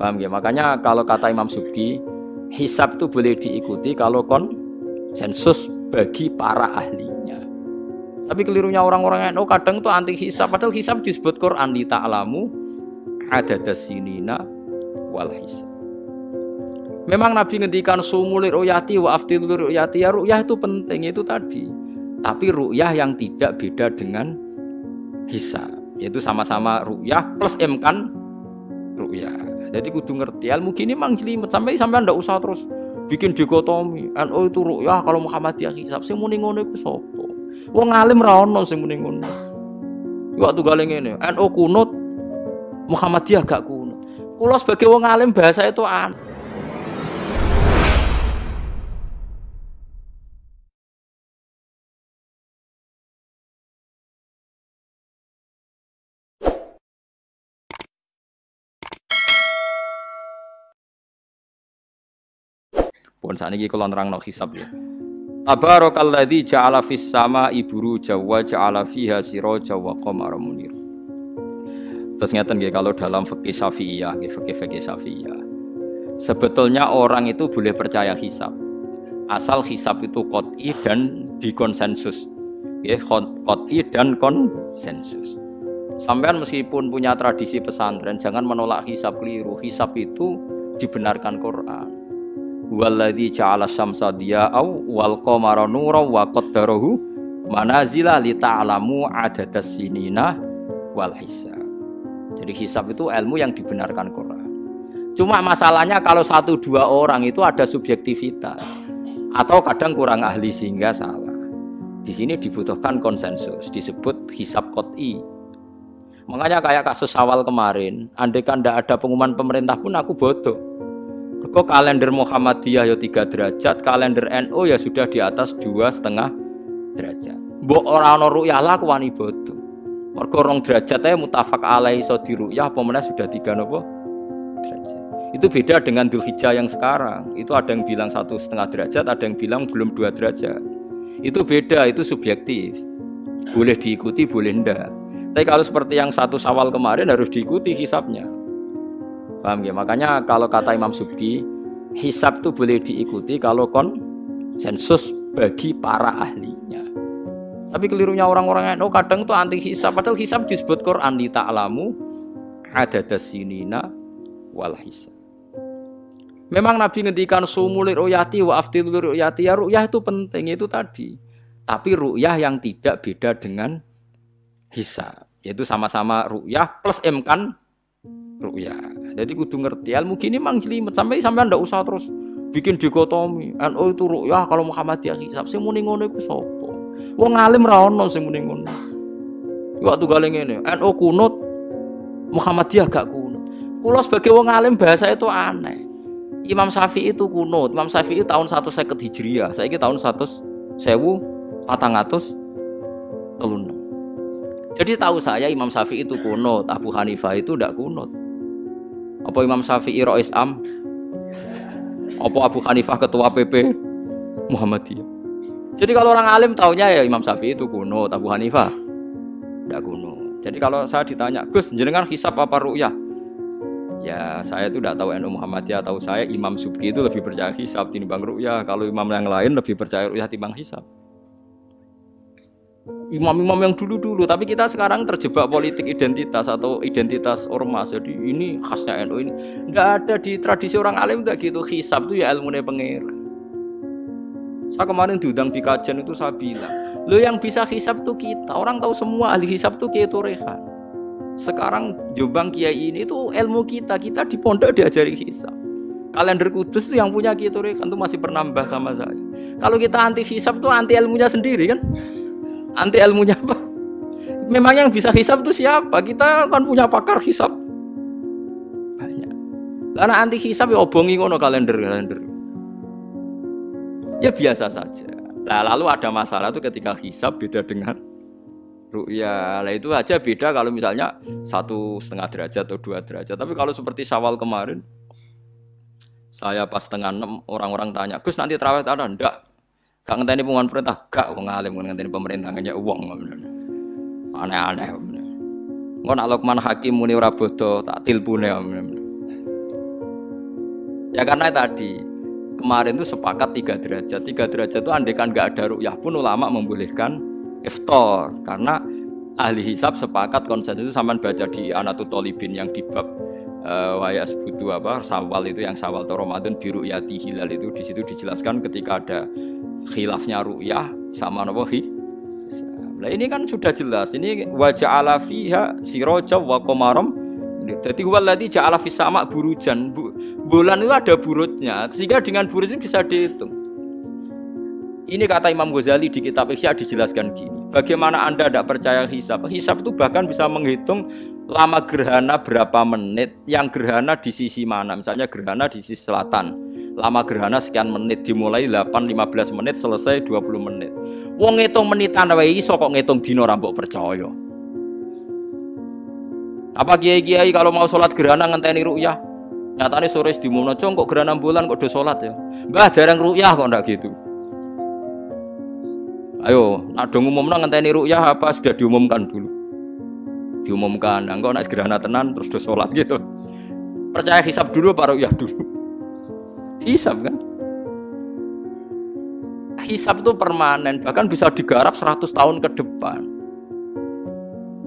Paham ya? Makanya kalau kata Imam Subki, hisab itu boleh diikuti kalau konsensus bagi para ahlinya. Tapi kelirunya orang-orang yang kadang itu anti hisab, padahal hisab disebut Quran li ta'lamu adadas sinina wal hisab. Memang Nabi ngendikan sumul ru'yati wa aftilu ru'yati, ya ru'yah itu penting itu tadi. Tapi ru'yah yang tidak beda dengan hisab, yaitu sama-sama ru'yah plus imkan ru'yah. Jadi kudu ngerti ilmu gini mang jelimet sampai ndak usah terus bikin dikotomi. NU itu ru'yah kalau Muhammadiyah hisab sing muni ngono iku sapa? Wong alim ra ono sing muni ngono. Waktu gale ngene, NU kunut Muhammadiyah gak kunut. Kula sebagai wong alim bahasa itu pun sakniki kula nerangno hisab ya. Tabarakalladzi ja'ala fis sama'i buruja wa ja'ala fiha siraja wa qamaran munir. Terus ngeten nggih kalau dalam fikih Syafi'iyah, nggih fikih Syafi'iyah. Sebetulnya orang itu boleh percaya hisab. Asal hisab itu qot'i dan dikonsensus. Nggih, qot'i dan konsensus. Sampean meskipun punya tradisi pesantren jangan menolak hisab keliru. Hisab itu dibenarkan Quran. Walladzi ja'ala syamsa diya'au wal qamara nuran wa qaddarahu manazila li ta'lamu adadas sinina wal hisab. Jadi hisab itu ilmu yang dibenarkan Quran. Cuma masalahnya kalau 1-2 orang itu ada subjektivitas atau kadang kurang ahli sehingga salah. Di sini dibutuhkan konsensus, disebut hisab qot'i. Makanya kayak kasus Syawal kemarin, andai kan tidak ada pengumuman pemerintah pun aku bodoh. Kok kalender Muhammadiyah ya 3 derajat, kalender NU ya sudah di atas 2,5 derajat. Mbok ora ana ru'yah lah wani bodoh. Mergo 2 derajat ae mutafaq alaihi iso diru'yah apa meneh sudah 3 napa derajat. Itu beda dengan Dzulhijjah yang sekarang. Itu ada yang bilang 1,5 derajat, ada yang bilang belum 2 derajat. Itu beda, itu subjektif. Boleh diikuti, boleh ndak. Tapi kalau seperti yang 1 Syawal kemarin harus diikuti hisabnya. Paham ya? Makanya kalau kata Imam Subki, hisab itu boleh diikuti kalau konsensus bagi para ahlinya. Tapi kelirunya orang-orang yang kadang itu anti hisab, padahal hisab disebut Quran li ta'lamu adadas sinina wal hisab. Memang Nabi ngendikan sumul ru'yati wa aftilu ru'yati, ya ru'yah itu penting itu tadi. Tapi ru'yah yang tidak beda dengan hisab, yaitu sama-sama ru'yah plus imkan ru'yah. Jadi kudu ngerti ilmu gini mang jelimet sampai ndak usah terus bikin dikotomi. NU itu ru'yah kalau Muhammadiyah hisab sing muni ngono iku sapa? Wong alim ra ono sing muni ngono. Waktu gale ngene, NU kunut Muhammadiyah gak kunut. Kula sebagai wong alim bahasa itu aneh. Imam Syafi'i itu kunut. Imam Syafi'i tahun 150 Hijriah. Saiki tahun 1436. Jadi tahu saya Imam Syafi'i itu kunut, Abu Hanifah itu tidak kunut. Apa Imam Syafi'i Rais Am? Apa Abu Hanifah ketua PP Muhammadiyah? Jadi kalau orang alim taunya ya Imam Syafi'i itu kunut, Abu Hanifah tidak kunut. Jadi kalau saya ditanya, Gus, jenengan hisab apa ru'yah? Ya saya itu tidak tahu NU Muhammadiyah, tahu saya Imam Subki itu lebih percaya hisab timbang ru'yah. Kalau imam yang lain lebih percaya ru'yah timbang hisab. Imam-imam yang dulu-dulu, tapi kita sekarang terjebak politik identitas atau identitas ormas. Jadi ini khasnya NU ini. Enggak ada di tradisi orang alim enggak gitu. Hisab itu ya ilmunya pangeran. Saya kemarin diundang di kajian itu saya bilang, lo yang bisa hisab itu kita. Orang tahu semua ahli hisab itu Kiai Torehan. Sekarang Jombang Kiai ini itu ilmu kita. Kita di pondok diajari hisab. Kalender Kudus itu yang punya Kiai Torehan itu masih penambah sama saya. Kalau kita anti hisab itu anti ilmunya sendiri kan? Anti ilmunya apa? Memang yang bisa hisab itu siapa? Kita kan punya pakar hisab banyak. Karena anti hisab ya obongi ngono kalender. Ya biasa saja. Nah, lalu ada masalah itu ketika hisab beda dengan ru'yah. Lah itu aja beda kalau misalnya 1,5 derajat atau 2 derajat. Tapi kalau seperti Syawal kemarin, saya pas 5:30 orang-orang tanya, Gus nanti tarawih ada? Enggak. Gak ngenteni pengumuman perintah, gak wong alim ngenteni pemerintah ngajak wong. Aneh-aneh. Engko nak Luqman Hakim muni ora bodo tak tilpune. Ya karena tadi kemarin itu sepakat 3 derajat. 3 derajat itu andekan nggak ada ru'yah pun ulama membolehkan iftar karena ahli hisab sepakat konsensus itu sampean baca di Anatut Thalibin yang di bab waya sebutu apa Sawal itu yang Sawal atau Ramadan bi ru'yati hilal itu di situ dijelaskan ketika ada khilafnya ru'yah sama napa Nah ini kan sudah jelas. Ini wa ja'ala fiha siraja wa qamaram. Jadi waladzi ja'ala fis sama burujan. Bulan itu ada burutnya, sehingga dengan burut ini bisa dihitung. Ini kata Imam Ghazali di kitab Ihya dijelaskan gini. Bagaimana Anda tidak percaya hisab? Hisab itu bahkan bisa menghitung lama gerhana berapa menit, yang gerhana di sisi mana. Misalnya gerhana di sisi selatan. Lama gerhana sekian menit, dimulai 8-15 menit, selesai 20 menit. Wong ngitung menitan wae iso kok ngitung dina ora mbok percaya. Apa kiai-kiai kalau mau sholat gerhana ngenteni ru'yah? Nyatane sore diumumno kok gerhana bulan kok do sholat ya. Mbah dereng ru'yah kok ndak gitu. Ayo, nak do ngumumno ngenteni ru'yah apa sudah diumumkan dulu. Diumumkan, engko nek gerhana tenan terus do sholat gitu. Percaya hisab dulu apa ru'yah dulu? Hisab kan? Hisab itu permanen, bahkan bisa digarap 100 tahun ke depan.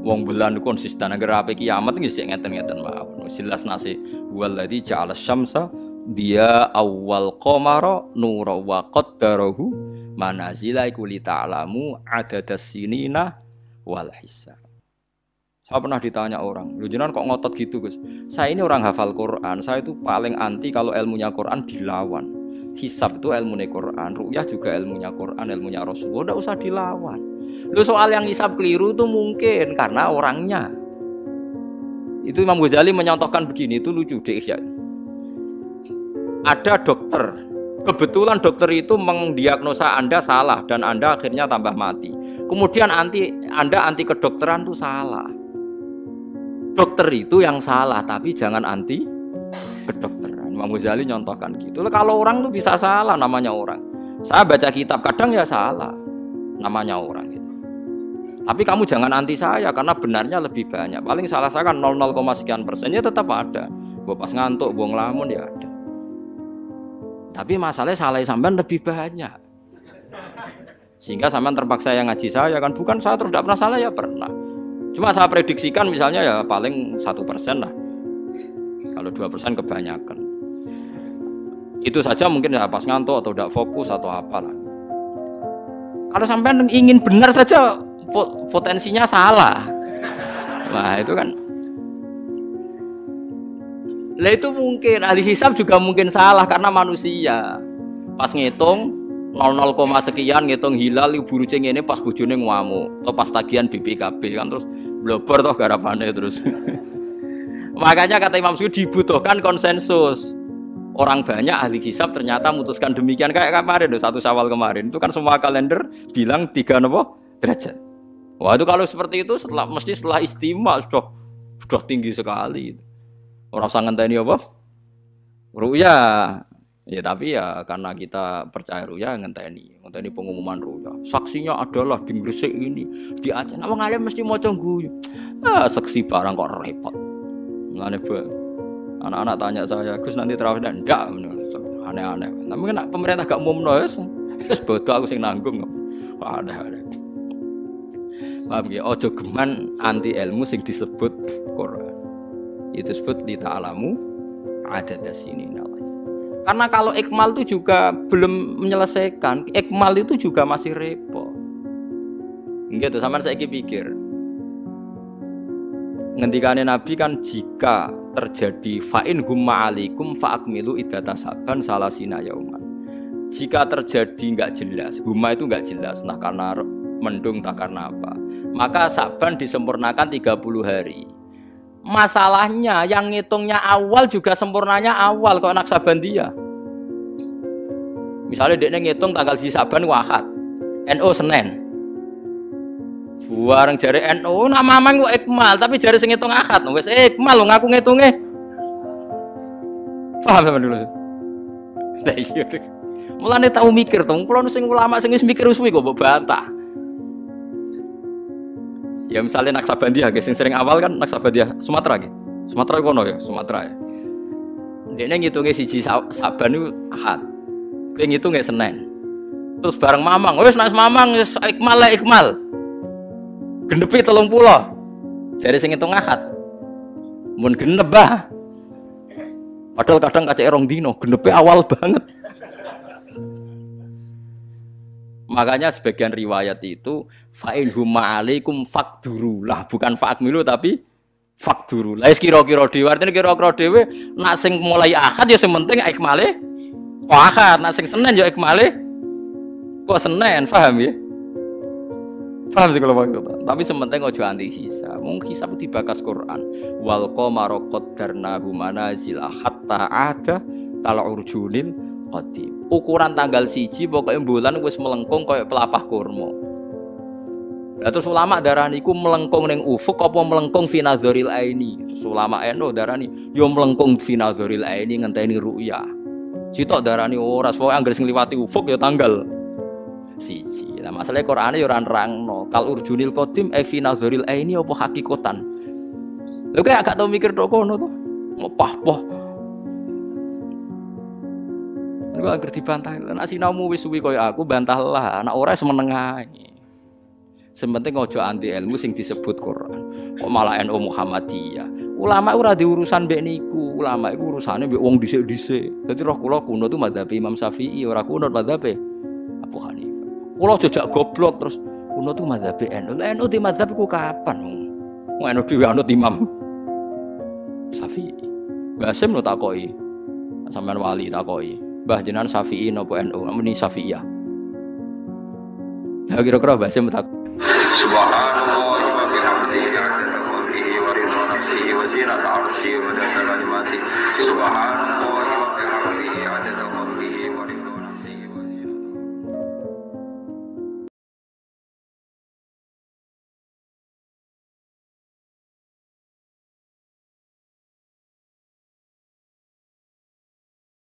Wong bulan konsisten agar ape kiamat nggih sik ngeten-ngeten mawon. Jelas nase waladzi ja'ala syamsa dia awal qamara nura wa qaddarahu manazila iku li ta'lamu adadas sinina wal hisab. Saya pernah ditanya orang, "Lho jenengan kok ngotot gitu, Gus?" Saya ini orang hafal Quran, saya itu paling anti kalau ilmunya Quran dilawan. Hisab itu ilmunya Quran, ru'yah juga ilmunya Quran, ilmunya Rasulullah, tidak usah dilawan. Lu soal yang hisab keliru itu mungkin karena orangnya. Itu Imam Ghazali menyontohkan begini, itu lucu deh ya. Ada dokter, kebetulan dokter itu mendiagnosa Anda salah dan Anda akhirnya tambah mati. Kemudian Anda anti kedokteran itu salah. Dokter itu yang salah, tapi jangan anti kedokteran. Imam Ghazali nyontohkan gitu. Kalau orang tuh bisa salah, namanya orang. Saya baca kitab kadang ya salah, namanya orang gitu. Tapi kamu jangan anti saya karena benarnya lebih banyak. Paling salah saya kan 0, sekian persennya tetap ada. Gua pas ngantuk, gua ngelamun ya ada. Tapi masalahnya salah sampean lebih banyak. Sehingga sampean terpaksa yang ngaji saya kan, bukan saya terus tidak pernah salah ya pernah. Cuma saya prediksikan misalnya ya paling 1% lah. Kalau 2% kebanyakan. Itu saja mungkin ya pas ngantuk atau tidak fokus atau apalah. Kalau sampean ingin benar saja potensinya salah. Nah itu kan. Lah itu mungkin ahli hisab juga mungkin salah karena manusia. Pas ngitung 0, sekian ngitung hilal buru ceng ini pas bojone ngamuk atau pas tagihan BPKB kan terus blobor toh garapane terus. Makanya kata Imam Suyuti dibutuhkan konsensus. Orang banyak ahli hisab ternyata memutuskan demikian kayak kemarin 1 Syawal kemarin itu kan semua kalender bilang 3 derajat. Wah itu kalau seperti itu mesti setelah istimewa sudah tinggi sekali. Orang sangat ngenteni apa? Ru'yah. Ya tapi ya karena kita percaya ru'yah ngenteni pengumuman ru'yah. Saksinya adalah di Gresik ini, di Aceh. Wong alim mesti maca guyu. Saksi barang kok repot. Mulane anak-anak tanya saya, "Gus nanti terawih ndak?" Aneh-aneh. Tapi kan pemerintah gak umumno wis bodoh aku sing nanggung. Ada. Paham ya? Ojo geman anti ilmu sing disebut Quran. Itu disebut li ta'lamu adadas sinina. Karena kalau ikmal itu juga belum menyelesaikan, ikmal itu juga masih repot. Gitu, sampean saiki pikir. Ngendikane Nabi kan jika terjadi fa'in humma alaikum fa'akmilu iddata saban salasina yauman. Jika terjadi enggak jelas, humma itu enggak jelas, nah karena mendung tak karena apa, maka saban disempurnakan 30 hari. Masalahnya yang ngitungnya awal juga sempurnanya awal kok anak Sabandia. Misalnya dia ngitung tanggal si Saban Ahad, NO Senin. Bareng jari NO nama mang kok ikmal tapi jari sing ngitung Ahad wis ikmal lho ngaku ngitunge. Paham sampean dulu. Lah iya. Mulane tau mikir to, kula sing ulama sing wis mikir suwi kok mbok bantah. Ya misalnya Naksabandia, sing sering awal kan Naksabandia Sumatera gitu. Sumatera kono ya, Sumatera ya. Dekne ngitunge siji Saban niku Ahad. Kowe ngitunge Senin. Terus bareng Mamang, wis nek Mamang wis ikmal. Genepi 30. Jare sing ngitung Ahad. Mun genep bah. Padahal kadang kacek rong dino, genepe awal banget. Makanya sebagian riwayat itu fa'in huma alaikum fakduru lah, bukan fa'akmilu tapi fakduru. Lah kira-kira dhewe artine kira-kira dhewe nak sing mulai Ahad ya sing penting ikmale Ahad, nak sing Senin ya ikmale kok Senin, paham ya? Paham sih kalau maksudnya. Tapi sementing ojo anti hisab. Mung hisab dibakas Quran. Wal qamara qaddarnahu manazila hatta ada tal'urjunil qadim. Ukuran tanggal 1 pokoknya bulan wis melengkung koyo pelapah kurma. Lah terus ulama darani iku melengkung ning ufuk apa melengkung fi nazaril aini. Terus ulama eno darani yo melengkung fi nazaril aini ngenteni ru'yah. Sitok darani ora pokoke anggere sing liwati ufuk ya tanggal 1. Lah masalahe Qur'ane yo ora nerangno. Kal urjunil qadim fi nazaril aini apa hakikatan. Lho kaya gak tau mikir tok kono to. Ngopah-poh. Nek anggere dibantah, nek sinaumu wis suwi kaya aku bantahlah, anak ora semeneng ae. Sementing ojo anti ilmu sing disebut Quran. Kok malah NU Muhammadiyah. Ulama ora diurusan mbek niku. Ulama iku urusane mbek wong dhisik-dhisik. Dadi roh kula kuno tu madzhab Imam Syafi'i, ora kuno madzhab Abu Hanifah. Kula jejak goblok terus kuno tu madzhab NU. Lah NU di madzhab iku kapan? Wong NU dhewe anut Imam Syafi'i. Basim lo takoki. Sampeyan wali takoki. Mbah jenengan Syafi'i napa NU? Muni Syafi'iyah. Lah kira-kira Basim tak Subhanallah wa bihamdihi 'adada khalqihi wa ridha nafsihi wa zinata 'arsyihi wa midada kalimatihi.